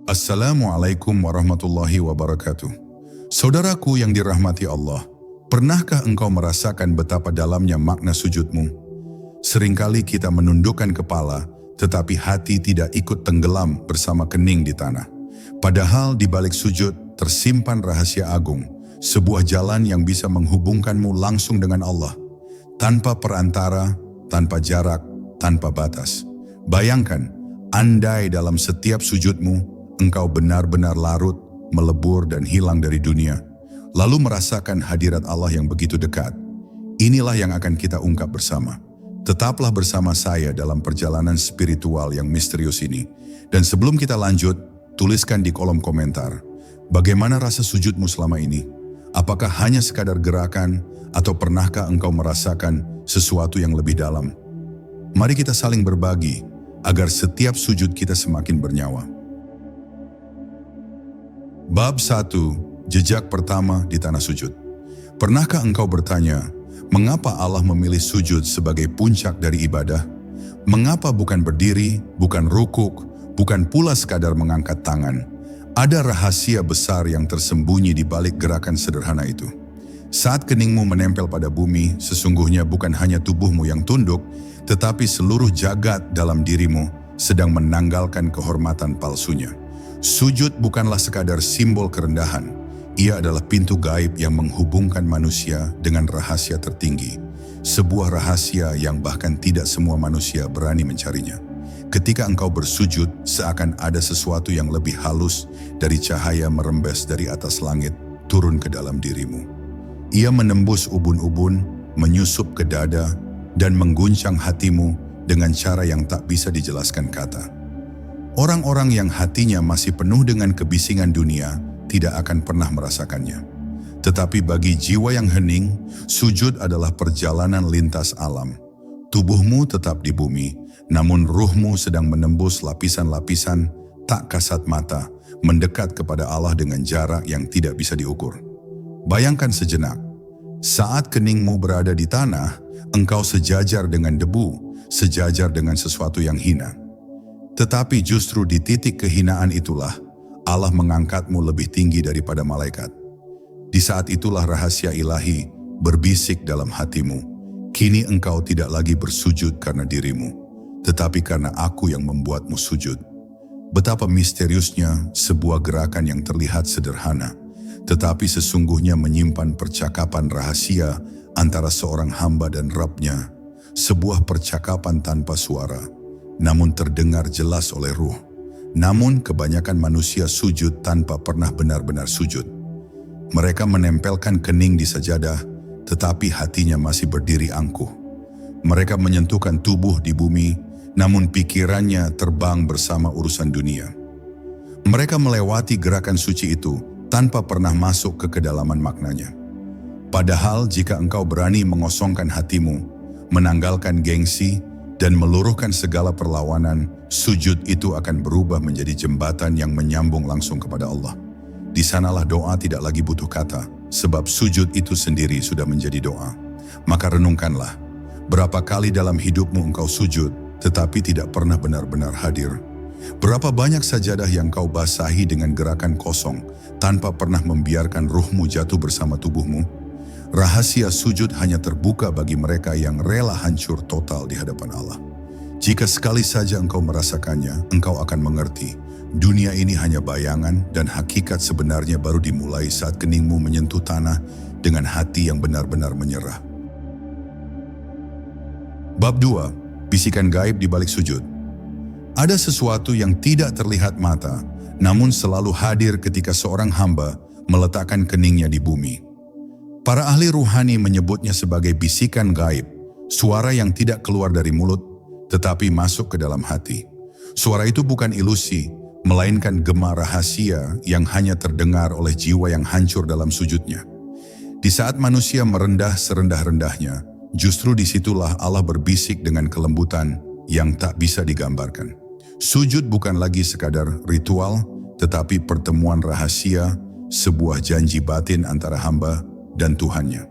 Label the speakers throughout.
Speaker 1: Assalamualaikum warahmatullahi wabarakatuh. Saudaraku yang dirahmati Allah, pernahkah engkau merasakan betapa dalamnya makna sujudmu? Seringkali kita menundukkan kepala, tetapi hati tidak ikut tenggelam bersama kening di tanah. Padahal di balik sujud tersimpan rahasia agung, sebuah jalan yang bisa menghubungkanmu langsung dengan Allah, tanpa perantara, tanpa jarak, tanpa batas. Bayangkan, andai dalam setiap sujudmu, engkau benar-benar larut, melebur dan hilang dari dunia, lalu merasakan hadirat Allah yang begitu dekat. Inilah yang akan kita ungkap bersama. Tetaplah bersama saya dalam perjalanan spiritual yang misterius ini. Dan sebelum kita lanjut, tuliskan di kolom komentar, bagaimana rasa sujudmu selama ini? Apakah hanya sekadar gerakan, atau pernahkah engkau merasakan sesuatu yang lebih dalam? Mari kita saling berbagi, agar setiap sujud kita semakin bernyawa. Bab 1. Jejak pertama di tanah sujud. Pernahkah engkau bertanya, mengapa Allah memilih sujud sebagai puncak dari ibadah? Mengapa bukan berdiri, bukan rukuk, bukan pula sekadar mengangkat tangan? Ada rahasia besar yang tersembunyi di balik gerakan sederhana itu. Saat keningmu menempel pada bumi, sesungguhnya bukan hanya tubuhmu yang tunduk, tetapi seluruh jagat dalam dirimu sedang menanggalkan kehormatan palsunya. Sujud bukanlah sekadar simbol kerendahan. Ia adalah pintu gaib yang menghubungkan manusia dengan rahasia tertinggi. Sebuah rahasia yang bahkan tidak semua manusia berani mencarinya. Ketika engkau bersujud, seakan ada sesuatu yang lebih halus dari cahaya merembes dari atas langit turun ke dalam dirimu. Ia menembus ubun-ubun, menyusup ke dada, dan mengguncang hatimu dengan cara yang tak bisa dijelaskan kata. Orang-orang yang hatinya masih penuh dengan kebisingan dunia tidak akan pernah merasakannya. Tetapi bagi jiwa yang hening, sujud adalah perjalanan lintas alam. Tubuhmu tetap di bumi, namun ruhmu sedang menembus lapisan-lapisan tak kasat mata, mendekat kepada Allah dengan jarak yang tidak bisa diukur. Bayangkan sejenak, saat keningmu berada di tanah, engkau sejajar dengan debu, sejajar dengan sesuatu yang hina. Tetapi justru di titik kehinaan itulah, Allah mengangkatmu lebih tinggi daripada malaikat. Di saat itulah rahasia ilahi berbisik dalam hatimu. Kini engkau tidak lagi bersujud karena dirimu, tetapi karena aku yang membuatmu sujud. Betapa misteriusnya sebuah gerakan yang terlihat sederhana, tetapi sesungguhnya menyimpan percakapan rahasia antara seorang hamba dan Rabb-Nya. Sebuah percakapan tanpa suara, namun terdengar jelas oleh ruh. Namun kebanyakan manusia sujud tanpa pernah benar-benar sujud. Mereka menempelkan kening di sajadah, tetapi hatinya masih berdiri angkuh. Mereka menyentuhkan tubuh di bumi, namun pikirannya terbang bersama urusan dunia. Mereka melewati gerakan suci itu tanpa pernah masuk ke kedalaman maknanya. Padahal jika engkau berani mengosongkan hatimu, menanggalkan gengsi, dan meluruhkan segala perlawanan, sujud itu akan berubah menjadi jembatan yang menyambung langsung kepada Allah. Di sanalah doa tidak lagi butuh kata, sebab sujud itu sendiri sudah menjadi doa. Maka renungkanlah, berapa kali dalam hidupmu engkau sujud, tetapi tidak pernah benar-benar hadir. Berapa banyak sajadah yang kau basahi dengan gerakan kosong, tanpa pernah membiarkan ruhmu jatuh bersama tubuhmu. Rahasia sujud hanya terbuka bagi mereka yang rela hancur total di hadapan Allah. Jika sekali saja engkau merasakannya, engkau akan mengerti. Dunia ini hanya bayangan dan hakikat sebenarnya baru dimulai saat keningmu menyentuh tanah dengan hati yang benar-benar menyerah. Bab 2. Bisikan gaib di balik sujud. Ada sesuatu yang tidak terlihat mata, namun selalu hadir ketika seorang hamba meletakkan keningnya di bumi. Para ahli ruhani menyebutnya sebagai bisikan gaib, suara yang tidak keluar dari mulut, tetapi masuk ke dalam hati. Suara itu bukan ilusi, melainkan gema rahasia yang hanya terdengar oleh jiwa yang hancur dalam sujudnya. Di saat manusia merendah serendah-rendahnya, justru disitulah Allah berbisik dengan kelembutan yang tak bisa digambarkan. Sujud bukan lagi sekadar ritual, tetapi pertemuan rahasia, sebuah janji batin antara hamba dan Tuhannya.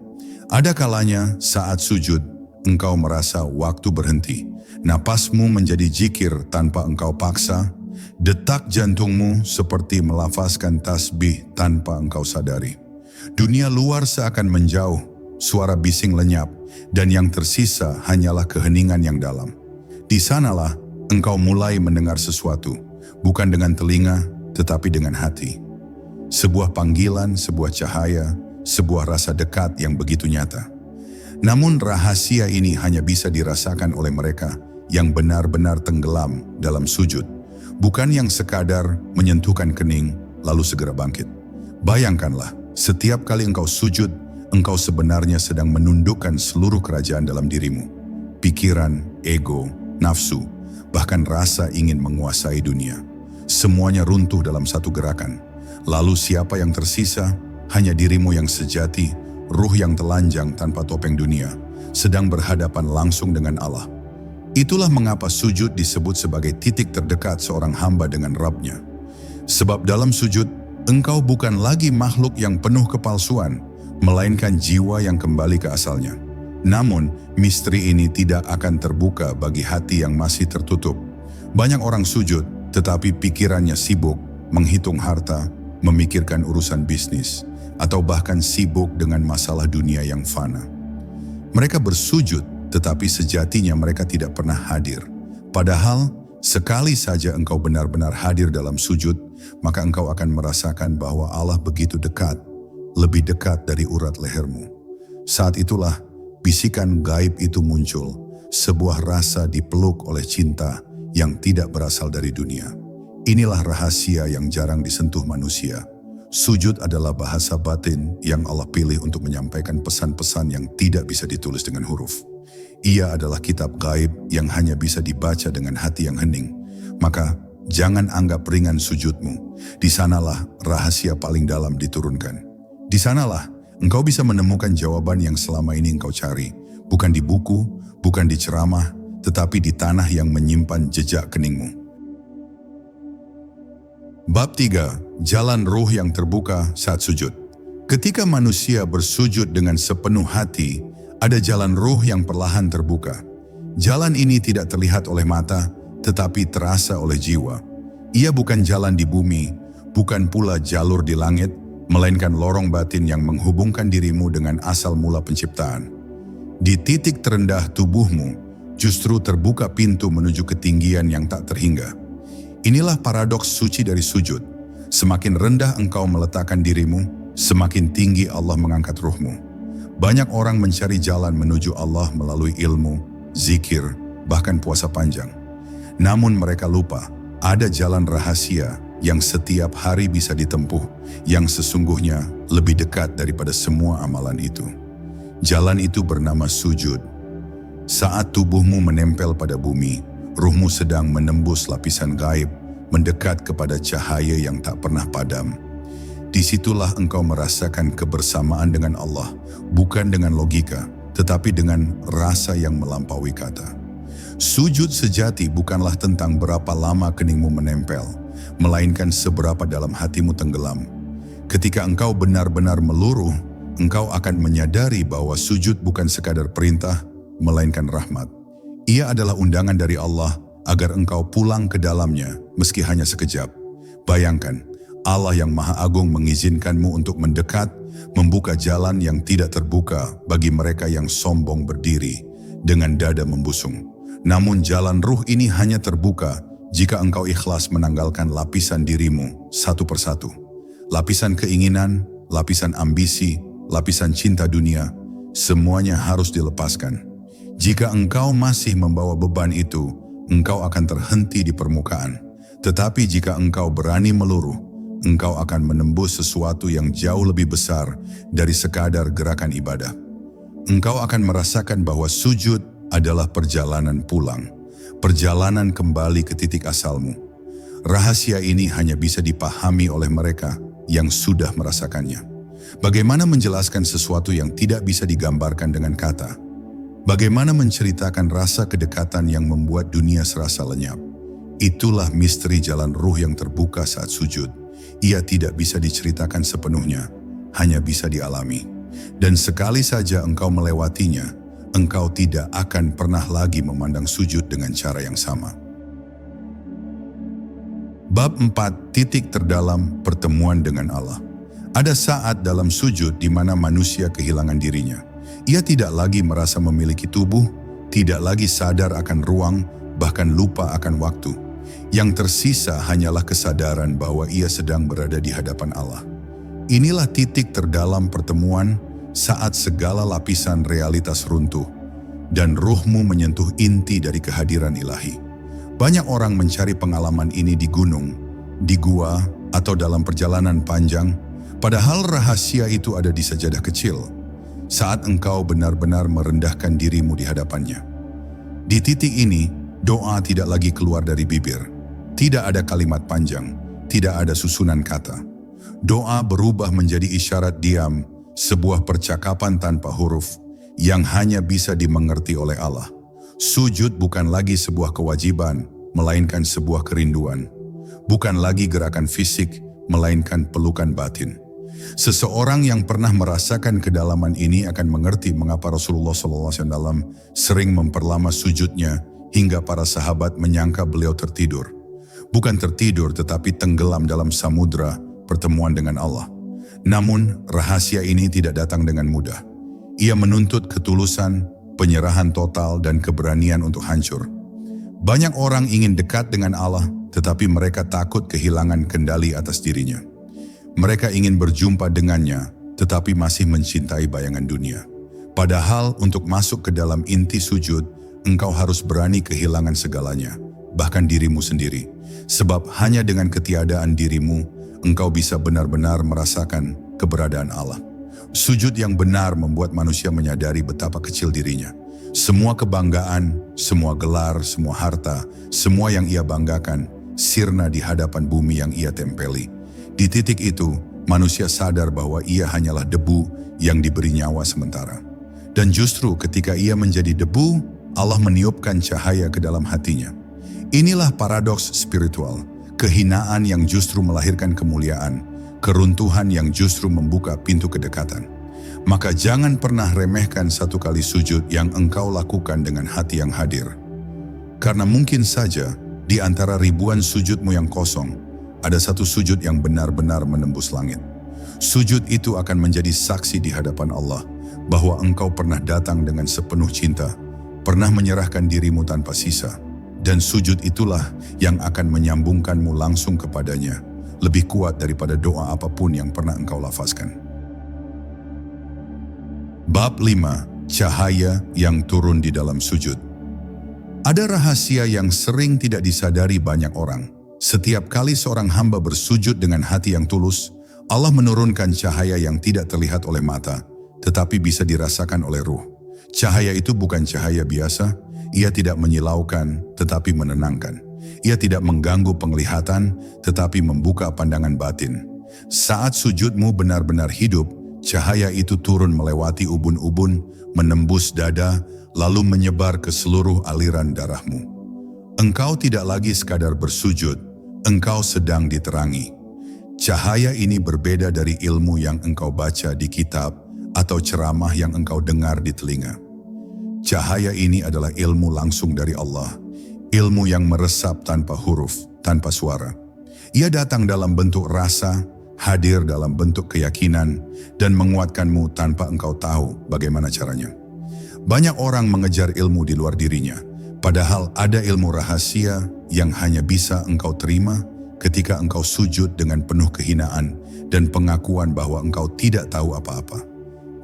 Speaker 1: Ada kalanya saat sujud, engkau merasa waktu berhenti. Napasmu menjadi jikir tanpa engkau paksa, Detak jantungmu seperti melafazkan tasbih tanpa engkau sadari. Dunia luar seakan menjauh, suara bising lenyap, dan yang tersisa hanyalah keheningan yang dalam. Di sanalah engkau mulai mendengar sesuatu, bukan dengan telinga, tetapi dengan hati. Sebuah panggilan, sebuah cahaya, sebuah rasa dekat yang begitu nyata. Namun rahasia ini hanya bisa dirasakan oleh mereka yang benar-benar tenggelam dalam sujud, bukan yang sekadar menyentuhkan kening lalu segera bangkit. Bayangkanlah, setiap kali engkau sujud, engkau sebenarnya sedang menundukkan seluruh kerajaan dalam dirimu. Pikiran, ego, nafsu, bahkan rasa ingin menguasai dunia. Semuanya runtuh dalam satu gerakan. Lalu siapa yang tersisa? Hanya dirimu yang sejati, ruh yang telanjang tanpa topeng dunia, sedang berhadapan langsung dengan Allah. Itulah mengapa sujud disebut sebagai titik terdekat seorang hamba dengan Rabb-Nya. Sebab dalam sujud, engkau bukan lagi makhluk yang penuh kepalsuan, melainkan jiwa yang kembali ke asalnya. Namun, misteri ini tidak akan terbuka bagi hati yang masih tertutup. Banyak orang sujud, tetapi pikirannya sibuk, menghitung harta, memikirkan urusan bisnis, atau bahkan sibuk dengan masalah dunia yang fana. Mereka bersujud, tetapi sejatinya mereka tidak pernah hadir. Padahal, sekali saja engkau benar-benar hadir dalam sujud, maka engkau akan merasakan bahwa Allah begitu dekat, lebih dekat dari urat lehermu. Saat itulah, bisikan gaib itu muncul, sebuah rasa dipeluk oleh cinta yang tidak berasal dari dunia. Inilah rahasia yang jarang disentuh manusia. Sujud adalah bahasa batin yang Allah pilih untuk menyampaikan pesan-pesan yang tidak bisa ditulis dengan huruf. Ia adalah kitab gaib yang hanya bisa dibaca dengan hati yang hening. Maka jangan anggap ringan sujudmu. Di sanalah rahasia paling dalam diturunkan. Di sanalah engkau bisa menemukan jawaban yang selama ini engkau cari. Bukan di buku, bukan di ceramah, tetapi di tanah yang menyimpan jejak keningmu. Bab 3. Jalan ruh yang terbuka saat sujud. Ketika manusia bersujud dengan sepenuh hati, ada jalan ruh yang perlahan terbuka. Jalan ini tidak terlihat oleh mata, tetapi terasa oleh jiwa. Ia bukan jalan di bumi, bukan pula jalur di langit, melainkan lorong batin yang menghubungkan dirimu dengan asal mula penciptaan. Di titik terendah tubuhmu, justru terbuka pintu menuju ketinggian yang tak terhingga. Inilah paradoks suci dari sujud. Semakin rendah engkau meletakkan dirimu, semakin tinggi Allah mengangkat ruhmu. Banyak orang mencari jalan menuju Allah melalui ilmu, zikir, bahkan puasa panjang. Namun mereka lupa, ada jalan rahasia yang setiap hari bisa ditempuh, yang sesungguhnya lebih dekat daripada semua amalan itu. Jalan itu bernama sujud. Saat tubuhmu menempel pada bumi, ruhmu sedang menembus lapisan gaib, mendekat kepada cahaya yang tak pernah padam. Disitulah engkau merasakan kebersamaan dengan Allah, bukan dengan logika, tetapi dengan rasa yang melampaui kata. Sujud sejati bukanlah tentang berapa lama keningmu menempel, melainkan seberapa dalam hatimu tenggelam. Ketika engkau benar-benar meluruh, engkau akan menyadari bahwa sujud bukan sekadar perintah, melainkan rahmat. Ia adalah undangan dari Allah agar engkau pulang ke dalamnya meski hanya sekejap. Bayangkan, Allah yang Maha Agung mengizinkanmu untuk mendekat, membuka jalan yang tidak terbuka bagi mereka yang sombong berdiri dengan dada membusung. Namun jalan ruh ini hanya terbuka jika engkau ikhlas menanggalkan lapisan dirimu satu persatu. Lapisan keinginan, lapisan ambisi, lapisan cinta dunia, semuanya harus dilepaskan. Jika engkau masih membawa beban itu, engkau akan terhenti di permukaan. Tetapi jika engkau berani meluruh, engkau akan menembus sesuatu yang jauh lebih besar dari sekadar gerakan ibadah. Engkau akan merasakan bahwa sujud adalah perjalanan pulang, perjalanan kembali ke titik asalmu. Rahasia ini hanya bisa dipahami oleh mereka yang sudah merasakannya. Bagaimana menjelaskan sesuatu yang tidak bisa digambarkan dengan kata? Bagaimana menceritakan rasa kedekatan yang membuat dunia serasa lenyap? Itulah misteri jalan ruh yang terbuka saat sujud. Ia tidak bisa diceritakan sepenuhnya, hanya bisa dialami. Dan sekali saja engkau melewatinya, engkau tidak akan pernah lagi memandang sujud dengan cara yang sama. Bab 4, titik terdalam pertemuan dengan Allah. Ada saat dalam sujud di mana manusia kehilangan dirinya. Ia tidak lagi merasa memiliki tubuh, tidak lagi sadar akan ruang, bahkan lupa akan waktu. Yang tersisa hanyalah kesadaran bahwa ia sedang berada di hadapan Allah. Inilah titik terdalam pertemuan saat segala lapisan realitas runtuh dan ruhmu menyentuh inti dari kehadiran ilahi. Banyak orang mencari pengalaman ini di gunung, di gua, atau dalam perjalanan panjang, padahal rahasia itu ada di sajadah kecil, saat engkau benar-benar merendahkan dirimu di hadapannya. Di titik ini, doa tidak lagi keluar dari bibir. Tidak ada kalimat panjang, tidak ada susunan kata. Doa berubah menjadi isyarat diam, sebuah percakapan tanpa huruf yang hanya bisa dimengerti oleh Allah. Sujud bukan lagi sebuah kewajiban, melainkan sebuah kerinduan. Bukan lagi gerakan fisik, melainkan pelukan batin. Seseorang yang pernah merasakan kedalaman ini akan mengerti mengapa Rasulullah SAW sering memperlama sujudnya hingga para sahabat menyangka beliau tertidur. Bukan tertidur tetapi tenggelam dalam samudra pertemuan dengan Allah. Namun rahasia ini tidak datang dengan mudah. Ia menuntut ketulusan, penyerahan total, dan keberanian untuk hancur. Banyak orang ingin dekat dengan Allah, tetapi mereka takut kehilangan kendali atas dirinya. Mereka ingin berjumpa dengannya, tetapi masih mencintai bayangan dunia. Padahal untuk masuk ke dalam inti sujud, engkau harus berani kehilangan segalanya, bahkan dirimu sendiri. Sebab hanya dengan ketiadaan dirimu, engkau bisa benar-benar merasakan keberadaan Allah. Sujud yang benar membuat manusia menyadari betapa kecil dirinya. Semua kebanggaan, semua gelar, semua harta, semua yang ia banggakan, sirna di hadapan bumi yang ia tempeli. Di titik itu, manusia sadar bahwa ia hanyalah debu yang diberi nyawa sementara. Dan justru ketika ia menjadi debu, Allah meniupkan cahaya ke dalam hatinya. Inilah paradoks spiritual, kehinaan yang justru melahirkan kemuliaan, keruntuhan yang justru membuka pintu kedekatan. Maka jangan pernah remehkan satu kali sujud yang engkau lakukan dengan hati yang hadir. Karena mungkin saja di antara ribuan sujudmu yang kosong, ada satu sujud yang benar-benar menembus langit. Sujud itu akan menjadi saksi di hadapan Allah bahwa engkau pernah datang dengan sepenuh cinta, pernah menyerahkan dirimu tanpa sisa, dan sujud itulah yang akan menyambungkanmu langsung kepadanya, lebih kuat daripada doa apapun yang pernah engkau lafazkan. Bab 5. Cahaya yang turun di dalam sujud. Ada rahasia yang sering tidak disadari banyak orang. Setiap kali seorang hamba bersujud dengan hati yang tulus, Allah menurunkan cahaya yang tidak terlihat oleh mata, tetapi bisa dirasakan oleh ruh. Cahaya itu bukan cahaya biasa, ia tidak menyilaukan, tetapi menenangkan. Ia tidak mengganggu penglihatan, tetapi membuka pandangan batin. Saat sujudmu benar-benar hidup, cahaya itu turun melewati ubun-ubun, menembus dada, lalu menyebar ke seluruh aliran darahmu. Engkau tidak lagi sekadar bersujud, engkau sedang diterangi. Cahaya ini berbeda dari ilmu yang engkau baca di kitab atau ceramah yang engkau dengar di telinga. Cahaya ini adalah ilmu langsung dari Allah, ilmu yang meresap tanpa huruf, tanpa suara. Ia datang dalam bentuk rasa, hadir dalam bentuk keyakinan, dan menguatkanmu tanpa engkau tahu bagaimana caranya. Banyak orang mengejar ilmu di luar dirinya, padahal ada ilmu rahasia yang hanya bisa engkau terima ketika engkau sujud dengan penuh kehinaan dan pengakuan bahwa engkau tidak tahu apa-apa.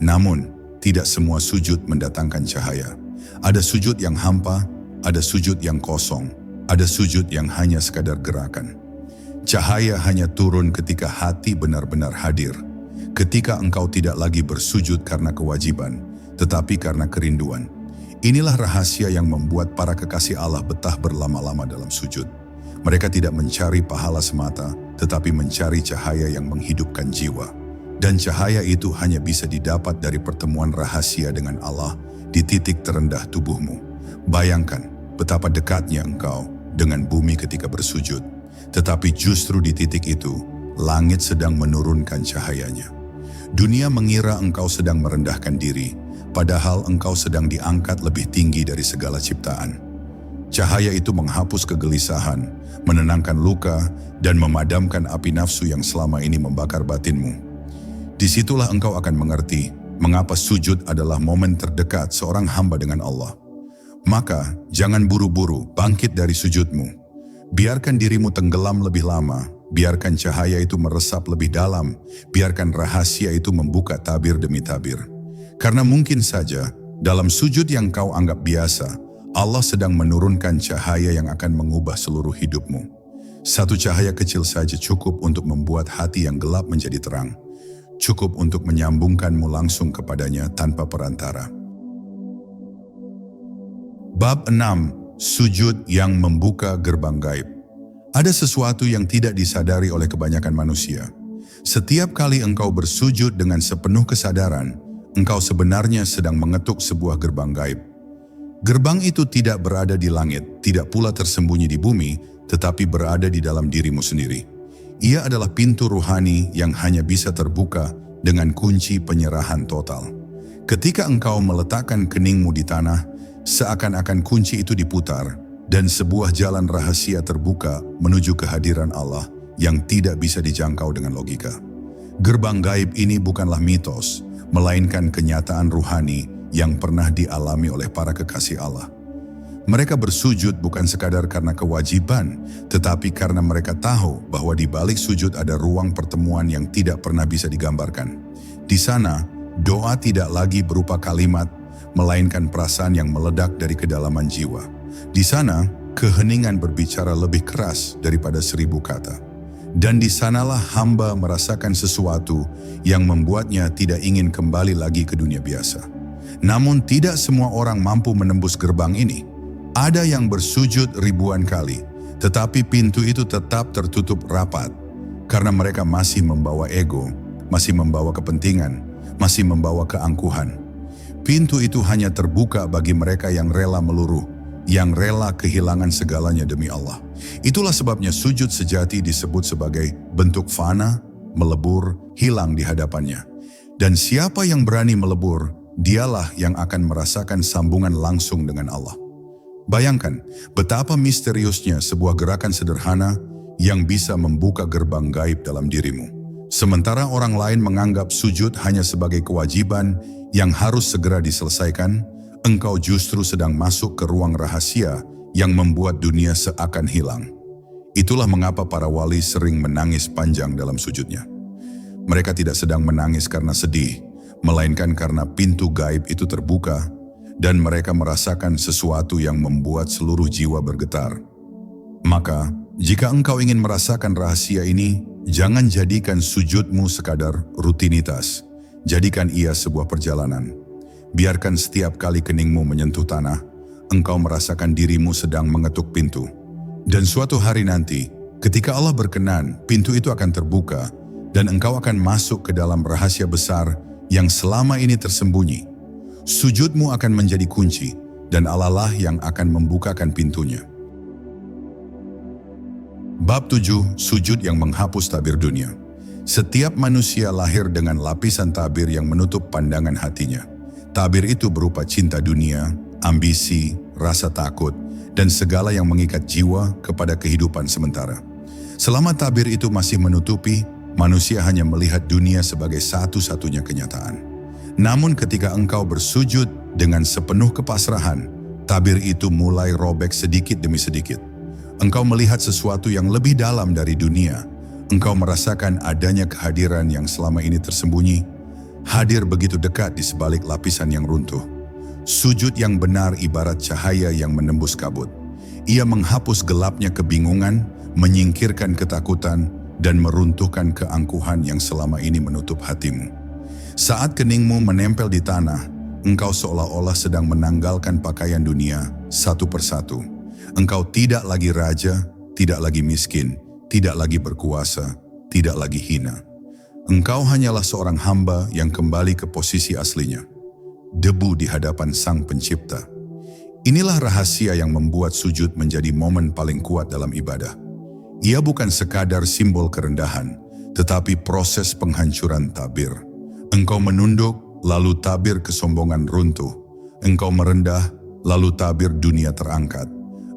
Speaker 1: Namun, tidak semua sujud mendatangkan cahaya. Ada sujud yang hampa, ada sujud yang kosong, ada sujud yang hanya sekadar gerakan. Cahaya hanya turun ketika hati benar-benar hadir, ketika engkau tidak lagi bersujud karena kewajiban, tetapi karena kerinduan. Inilah rahasia yang membuat para kekasih Allah betah berlama-lama dalam sujud. Mereka tidak mencari pahala semata, tetapi mencari cahaya yang menghidupkan jiwa. Dan cahaya itu hanya bisa didapat dari pertemuan rahasia dengan Allah di titik terendah tubuhmu. Bayangkan betapa dekatnya engkau dengan bumi ketika bersujud. Tetapi justru di titik itu, langit sedang menurunkan cahayanya. Dunia mengira engkau sedang merendahkan diri, padahal engkau sedang diangkat lebih tinggi dari segala ciptaan. Cahaya itu menghapus kegelisahan, menenangkan luka, dan memadamkan api nafsu yang selama ini membakar batinmu. Disitulah engkau akan mengerti mengapa sujud adalah momen terdekat seorang hamba dengan Allah. Maka, jangan buru-buru bangkit dari sujudmu. Biarkan dirimu tenggelam lebih lama, biarkan cahaya itu meresap lebih dalam, biarkan rahasia itu membuka tabir demi tabir. Karena mungkin saja, dalam sujud yang kau anggap biasa, Allah sedang menurunkan cahaya yang akan mengubah seluruh hidupmu. Satu cahaya kecil saja cukup untuk membuat hati yang gelap menjadi terang. Cukup untuk menyambungkanmu langsung kepadanya tanpa perantara. Bab 6. Sujud yang membuka gerbang gaib. Ada sesuatu yang tidak disadari oleh kebanyakan manusia. Setiap kali engkau bersujud dengan sepenuh kesadaran, engkau sebenarnya sedang mengetuk sebuah gerbang gaib. Gerbang itu tidak berada di langit, tidak pula tersembunyi di bumi, tetapi berada di dalam dirimu sendiri. Ia adalah pintu ruhani yang hanya bisa terbuka dengan kunci penyerahan total. Ketika engkau meletakkan keningmu di tanah, seakan-akan kunci itu diputar dan sebuah jalan rahasia terbuka menuju kehadiran Allah yang tidak bisa dijangkau dengan logika. Gerbang gaib ini bukanlah mitos, melainkan kenyataan ruhani yang pernah dialami oleh para kekasih Allah. Mereka bersujud bukan sekadar karena kewajiban, tetapi karena mereka tahu bahwa di balik sujud ada ruang pertemuan yang tidak pernah bisa digambarkan. Di sana, doa tidak lagi berupa kalimat, melainkan perasaan yang meledak dari kedalaman jiwa. Di sana, keheningan berbicara lebih keras daripada 1000 kata. Dan di sanalah hamba merasakan sesuatu yang membuatnya tidak ingin kembali lagi ke dunia biasa. Namun tidak semua orang mampu menembus gerbang ini. Ada yang bersujud ribuan kali, tetapi pintu itu tetap tertutup rapat karena mereka masih membawa ego, masih membawa kepentingan, masih membawa keangkuhan. Pintu itu hanya terbuka bagi mereka yang rela meluruh, yang rela kehilangan segalanya demi Allah. Itulah sebabnya sujud sejati disebut sebagai bentuk fana, melebur, hilang di hadapannya. Dan siapa yang berani melebur, dialah yang akan merasakan sambungan langsung dengan Allah. Bayangkan betapa misteriusnya sebuah gerakan sederhana yang bisa membuka gerbang gaib dalam dirimu. Sementara orang lain menganggap sujud hanya sebagai kewajiban yang harus segera diselesaikan, engkau justru sedang masuk ke ruang rahasia yang membuat dunia seakan hilang. Itulah mengapa para wali sering menangis panjang dalam sujudnya. Mereka tidak sedang menangis karena sedih, melainkan karena pintu gaib itu terbuka dan mereka merasakan sesuatu yang membuat seluruh jiwa bergetar. Maka, jika engkau ingin merasakan rahasia ini, jangan jadikan sujudmu sekadar rutinitas. Jadikan ia sebuah perjalanan. Biarkan setiap kali keningmu menyentuh tanah, engkau merasakan dirimu sedang mengetuk pintu. Dan suatu hari nanti, ketika Allah berkenan, pintu itu akan terbuka dan engkau akan masuk ke dalam rahasia besar yang selama ini tersembunyi. Sujudmu akan menjadi kunci dan Allah lah yang akan membukakan pintunya. Bab 7. Sujud yang menghapus tabir dunia. Setiap manusia lahir dengan lapisan tabir yang menutup pandangan hatinya. Tabir itu berupa cinta dunia, ambisi, rasa takut, dan segala yang mengikat jiwa kepada kehidupan sementara. Selama tabir itu masih menutupi, manusia hanya melihat dunia sebagai satu-satunya kenyataan. Namun ketika engkau bersujud dengan sepenuh kepasrahan, tabir itu mulai robek sedikit demi sedikit. Engkau melihat sesuatu yang lebih dalam dari dunia. Engkau merasakan adanya kehadiran yang selama ini tersembunyi, hadir begitu dekat di sebalik lapisan yang runtuh. Sujud yang benar ibarat cahaya yang menembus kabut. Ia menghapus gelapnya kebingungan, menyingkirkan ketakutan, dan meruntuhkan keangkuhan yang selama ini menutup hatimu. Saat keningmu menempel di tanah, engkau seolah-olah sedang menanggalkan pakaian dunia satu persatu. Engkau tidak lagi raja, tidak lagi miskin, tidak lagi berkuasa, tidak lagi hina. Engkau hanyalah seorang hamba yang kembali ke posisi aslinya, debu di hadapan Sang Pencipta. Inilah rahasia yang membuat sujud menjadi momen paling kuat dalam ibadah. Ia bukan sekadar simbol kerendahan, tetapi proses penghancuran tabir. Engkau menunduk, lalu tabir kesombongan runtuh. Engkau merendah, lalu tabir dunia terangkat.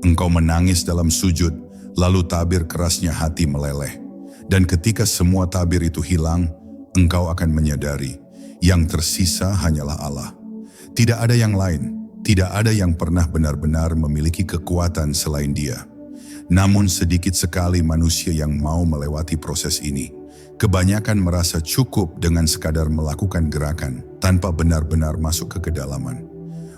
Speaker 1: Engkau menangis dalam sujud, lalu tabir kerasnya hati meleleh. Dan ketika semua tabir itu hilang, engkau akan menyadari, yang tersisa hanyalah Allah. Tidak ada yang lain, tidak ada yang pernah benar-benar memiliki kekuatan selain Dia. Namun sedikit sekali manusia yang mau melewati proses ini. Kebanyakan merasa cukup dengan sekadar melakukan gerakan tanpa benar-benar masuk ke kedalaman.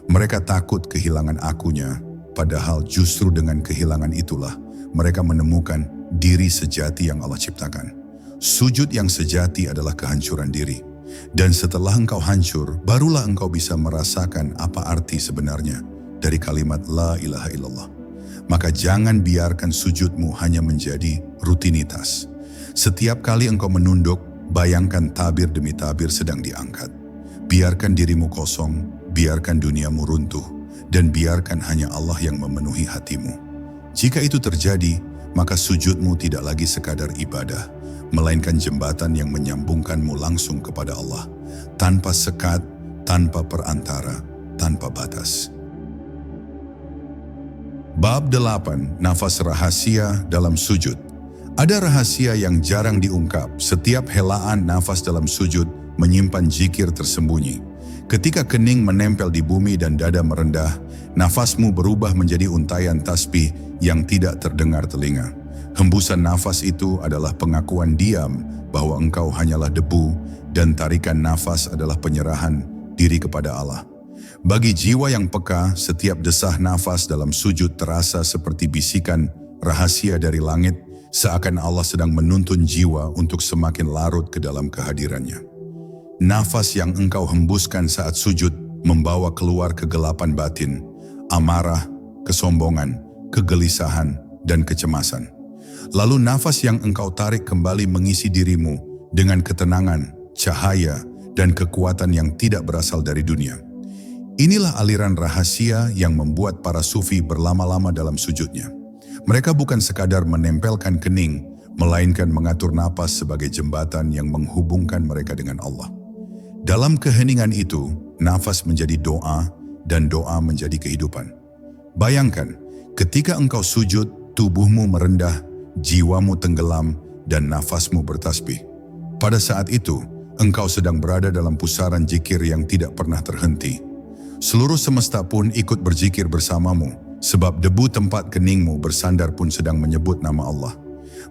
Speaker 1: Mereka takut kehilangan akunya, padahal justru dengan kehilangan itulah mereka menemukan diri sejati yang Allah ciptakan. Sujud yang sejati adalah kehancuran diri. Dan setelah engkau hancur, barulah engkau bisa merasakan apa arti sebenarnya dari kalimat La ilaha illallah. Maka jangan biarkan sujudmu hanya menjadi rutinitas. Setiap kali engkau menunduk, bayangkan tabir demi tabir sedang diangkat. Biarkan dirimu kosong, biarkan duniamu runtuh, dan biarkan hanya Allah yang memenuhi hatimu. Jika itu terjadi, maka sujudmu tidak lagi sekadar ibadah, melainkan jembatan yang menyambungkanmu langsung kepada Allah, tanpa sekat, tanpa perantara, tanpa batas. Bab 8. Nafas rahasia dalam sujud. Ada rahasia yang jarang diungkap. Setiap helaan nafas dalam sujud menyimpan zikir tersembunyi. Ketika kening menempel di bumi dan dada merendah, nafasmu berubah menjadi untayan tasbih yang tidak terdengar telinga. Hembusan nafas itu adalah pengakuan diam bahwa engkau hanyalah debu, dan tarikan nafas adalah penyerahan diri kepada Allah. Bagi jiwa yang peka, setiap desah nafas dalam sujud terasa seperti bisikan rahasia dari langit, seakan Allah sedang menuntun jiwa untuk semakin larut ke dalam kehadirannya. Nafas yang engkau hembuskan saat sujud membawa keluar kegelapan batin, amarah, kesombongan, kegelisahan, dan kecemasan. Lalu nafas yang engkau tarik kembali mengisi dirimu dengan ketenangan, cahaya, dan kekuatan yang tidak berasal dari dunia. Inilah aliran rahasia yang membuat para sufi berlama-lama dalam sujudnya. Mereka bukan sekadar menempelkan kening, melainkan mengatur napas sebagai jembatan yang menghubungkan mereka dengan Allah. Dalam keheningan itu, nafas menjadi doa dan doa menjadi kehidupan. Bayangkan, ketika engkau sujud, tubuhmu merendah, jiwamu tenggelam, dan nafasmu bertasbih. Pada saat itu, engkau sedang berada dalam pusaran zikir yang tidak pernah terhenti. Seluruh semesta pun ikut berzikir bersamamu, sebab debu tempat keningmu bersandar pun sedang menyebut nama Allah.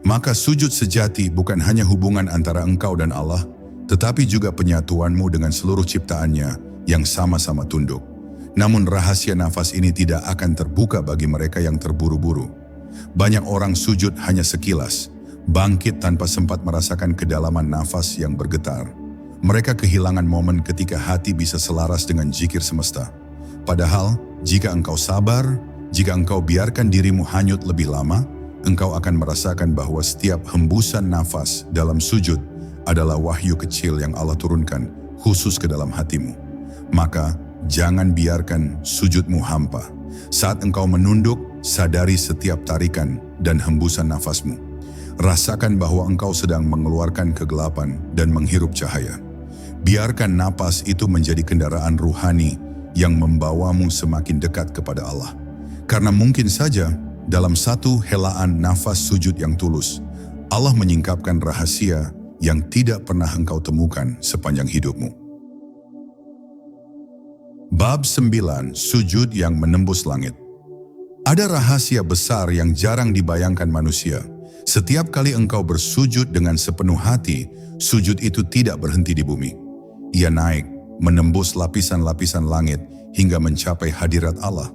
Speaker 1: Maka sujud sejati bukan hanya hubungan antara engkau dan Allah, tetapi juga penyatuanmu dengan seluruh ciptaannya yang sama-sama tunduk. Namun rahasia nafas ini tidak akan terbuka bagi mereka yang terburu-buru. Banyak orang sujud hanya sekilas, bangkit tanpa sempat merasakan kedalaman nafas yang bergetar. Mereka kehilangan momen ketika hati bisa selaras dengan zikir semesta. Padahal, jika engkau sabar, jika engkau biarkan dirimu hanyut lebih lama, engkau akan merasakan bahwa setiap hembusan nafas dalam sujud adalah wahyu kecil yang Allah turunkan khusus ke dalam hatimu. Maka, jangan biarkan sujudmu hampa. Saat engkau menunduk, sadari setiap tarikan dan hembusan nafasmu. Rasakan bahwa engkau sedang mengeluarkan kegelapan dan menghirup cahaya. Biarkan napas itu menjadi kendaraan ruhani yang membawamu semakin dekat kepada Allah. Karena mungkin saja dalam satu helaan nafas sujud yang tulus, Allah menyingkapkan rahasia yang tidak pernah engkau temukan sepanjang hidupmu. Bab 9. Sujud yang menembus langit. Ada rahasia besar yang jarang dibayangkan manusia. Setiap kali engkau bersujud dengan sepenuh hati, sujud itu tidak berhenti di bumi. Ia naik, menembus lapisan-lapisan langit hingga mencapai hadirat Allah.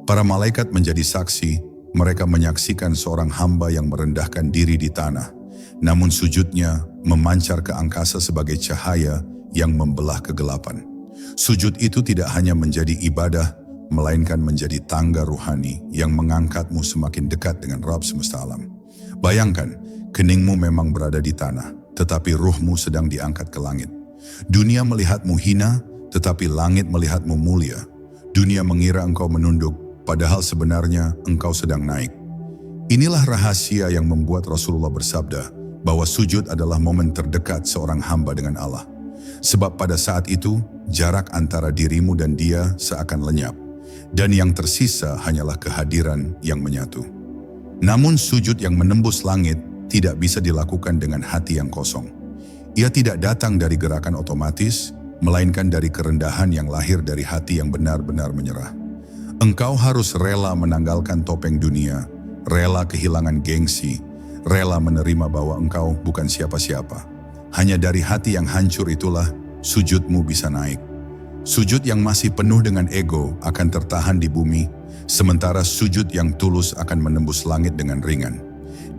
Speaker 1: Para malaikat menjadi saksi, mereka menyaksikan seorang hamba yang merendahkan diri di tanah. Namun sujudnya memancar ke angkasa sebagai cahaya yang membelah kegelapan. Sujud itu tidak hanya menjadi ibadah, melainkan menjadi tangga ruhani yang mengangkatmu semakin dekat dengan Rabb semesta alam. Bayangkan, keningmu memang berada di tanah, tetapi ruhmu sedang diangkat ke langit. Dunia melihatmu hina, tetapi langit melihatmu mulia. Dunia mengira engkau menunduk, padahal sebenarnya engkau sedang naik. Inilah rahasia yang membuat Rasulullah bersabda bahwa sujud adalah momen terdekat seorang hamba dengan Allah. Sebab pada saat itu, jarak antara dirimu dan Dia seakan lenyap. dan yang tersisa hanyalah kehadiran yang menyatu. Namun sujud yang menembus langit tidak bisa dilakukan dengan hati yang kosong. Ia tidak datang dari gerakan otomatis, melainkan dari kerendahan yang lahir dari hati yang benar-benar menyerah. Engkau harus rela menanggalkan topeng dunia, rela kehilangan gengsi, rela menerima bahwa engkau bukan siapa-siapa. Hanya dari hati yang hancur itulah sujudmu bisa naik. Sujud yang masih penuh dengan ego akan tertahan di bumi, sementara sujud yang tulus akan menembus langit dengan ringan.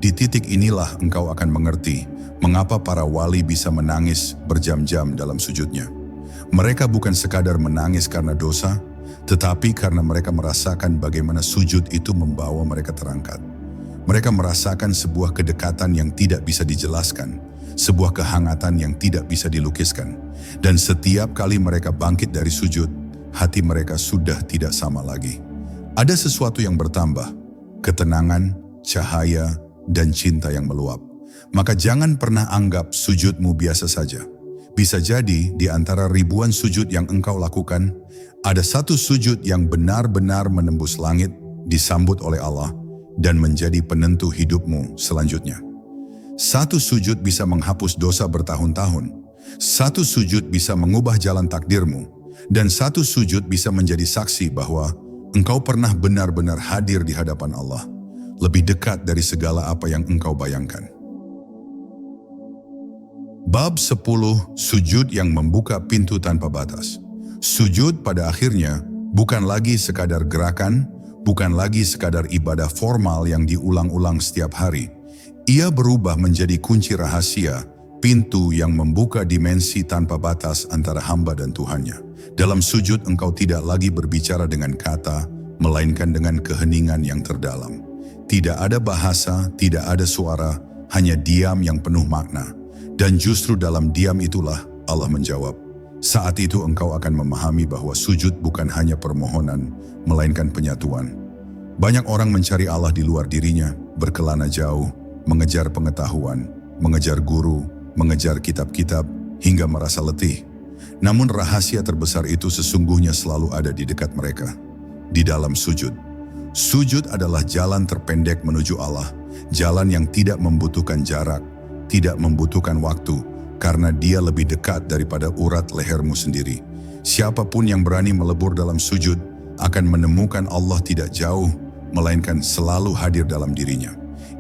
Speaker 1: Di titik inilah engkau akan mengerti mengapa para wali bisa menangis berjam-jam dalam sujudnya. Mereka bukan sekadar menangis karena dosa, tetapi karena mereka merasakan bagaimana sujud itu membawa mereka terangkat. Mereka merasakan sebuah kedekatan yang tidak bisa dijelaskan, sebuah kehangatan yang tidak bisa dilukiskan. Dan setiap kali mereka bangkit dari sujud, hati mereka sudah tidak sama lagi. Ada sesuatu yang bertambah, ketenangan, cahaya, dan cinta yang meluap. Maka jangan pernah anggap sujudmu biasa saja. Bisa jadi di antara ribuan sujud yang engkau lakukan, ada satu sujud yang benar-benar menembus langit, disambut oleh Allah, dan menjadi penentu hidupmu selanjutnya. Satu sujud bisa menghapus dosa bertahun-tahun, satu sujud bisa mengubah jalan takdirmu, dan satu sujud bisa menjadi saksi bahwa engkau pernah benar-benar hadir di hadapan Allah, lebih dekat dari segala apa yang engkau bayangkan. Bab 10. Sujud yang membuka pintu tanpa batas. Sujud pada akhirnya bukan lagi sekadar gerakan, bukan lagi sekadar ibadah formal yang diulang-ulang setiap hari. Ia berubah menjadi kunci rahasia, pintu yang membuka dimensi tanpa batas antara hamba dan Tuhannya. Dalam sujud engkau tidak lagi berbicara dengan kata, melainkan dengan keheningan yang terdalam. Tidak ada bahasa, tidak ada suara, hanya diam yang penuh makna. Dan justru dalam diam itulah Allah menjawab. Saat itu engkau akan memahami bahwa sujud bukan hanya permohonan, melainkan penyatuan. Banyak orang mencari Allah di luar dirinya, berkelana jauh, mengejar pengetahuan, mengejar guru, mengejar kitab-kitab, hingga merasa letih. Namun rahasia terbesar itu sesungguhnya selalu ada di dekat mereka, di dalam sujud. Sujud adalah jalan terpendek menuju Allah, jalan yang tidak membutuhkan jarak, tidak membutuhkan waktu, karena dia lebih dekat daripada urat lehermu sendiri. Siapapun yang berani melebur dalam sujud akan menemukan Allah tidak jauh, melainkan selalu hadir dalam dirinya.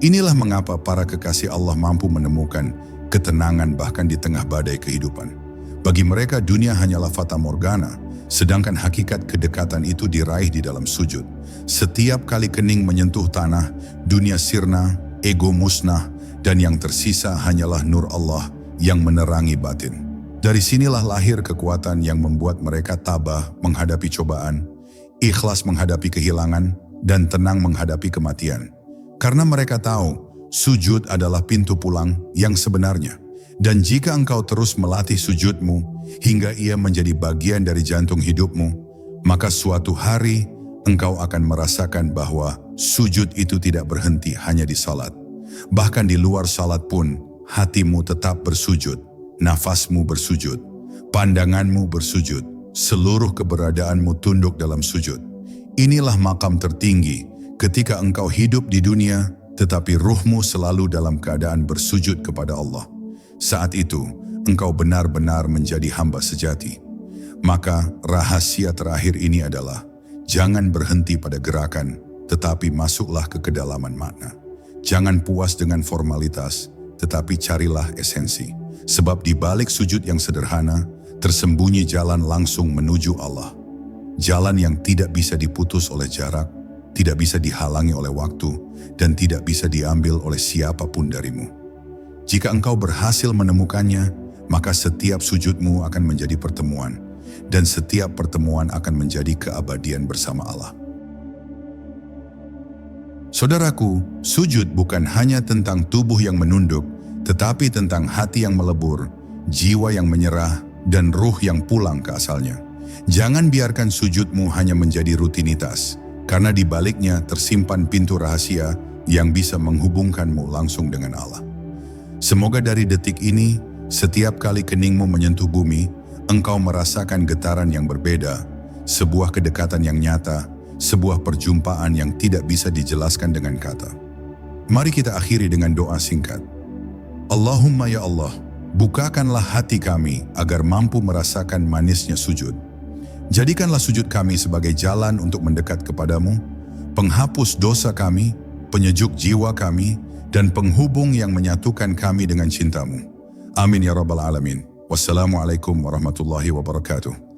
Speaker 1: Inilah mengapa para kekasih Allah mampu menemukan ketenangan bahkan di tengah badai kehidupan. Bagi mereka dunia hanyalah fata morgana, sedangkan hakikat kedekatan itu diraih di dalam sujud. Setiap kali kening menyentuh tanah, dunia sirna, ego musnah, dan yang tersisa hanyalah nur Allah yang menerangi batin. Dari sinilah lahir kekuatan yang membuat mereka tabah menghadapi cobaan, ikhlas menghadapi kehilangan, dan tenang menghadapi kematian. Karena mereka tahu, sujud adalah pintu pulang yang sebenarnya. Dan jika engkau terus melatih sujudmu hingga ia menjadi bagian dari jantung hidupmu, maka suatu hari engkau akan merasakan bahwa sujud itu tidak berhenti hanya di salat. Bahkan di luar salat pun, hatimu tetap bersujud, nafasmu bersujud, pandanganmu bersujud, seluruh keberadaanmu tunduk dalam sujud. Inilah makam tertinggi ketika engkau hidup di dunia, tetapi ruhmu selalu dalam keadaan bersujud kepada Allah. Saat itu, engkau benar-benar menjadi hamba sejati. Maka rahasia terakhir ini adalah, jangan berhenti pada gerakan, tetapi masuklah ke kedalaman makna. Jangan puas dengan formalitas, tetapi carilah esensi. Sebab di balik sujud yang sederhana, tersembunyi jalan langsung menuju Allah. Jalan yang tidak bisa diputus oleh jarak, tidak bisa dihalangi oleh waktu, dan tidak bisa diambil oleh siapapun darimu. Jika engkau berhasil menemukannya, maka setiap sujudmu akan menjadi pertemuan, dan setiap pertemuan akan menjadi keabadian bersama Allah. Saudaraku, sujud bukan hanya tentang tubuh yang menunduk, tetapi tentang hati yang melebur, jiwa yang menyerah, dan ruh yang pulang ke asalnya. Jangan biarkan sujudmu hanya menjadi rutinitas, karena di baliknya tersimpan pintu rahasia yang bisa menghubungkanmu langsung dengan Allah. Semoga dari detik ini, setiap kali keningmu menyentuh bumi, engkau merasakan getaran yang berbeda, sebuah kedekatan yang nyata, sebuah perjumpaan yang tidak bisa dijelaskan dengan kata. Mari kita akhiri dengan doa singkat. Allahumma ya Allah, bukakanlah hati kami agar mampu merasakan manisnya sujud. Jadikanlah sujud kami sebagai jalan untuk mendekat kepadamu, penghapus dosa kami, penyejuk jiwa kami, dan penghubung yang menyatukan kami dengan cintamu. Amin ya rabbal alamin. Wassalamualaikum warahmatullahi wabarakatuh.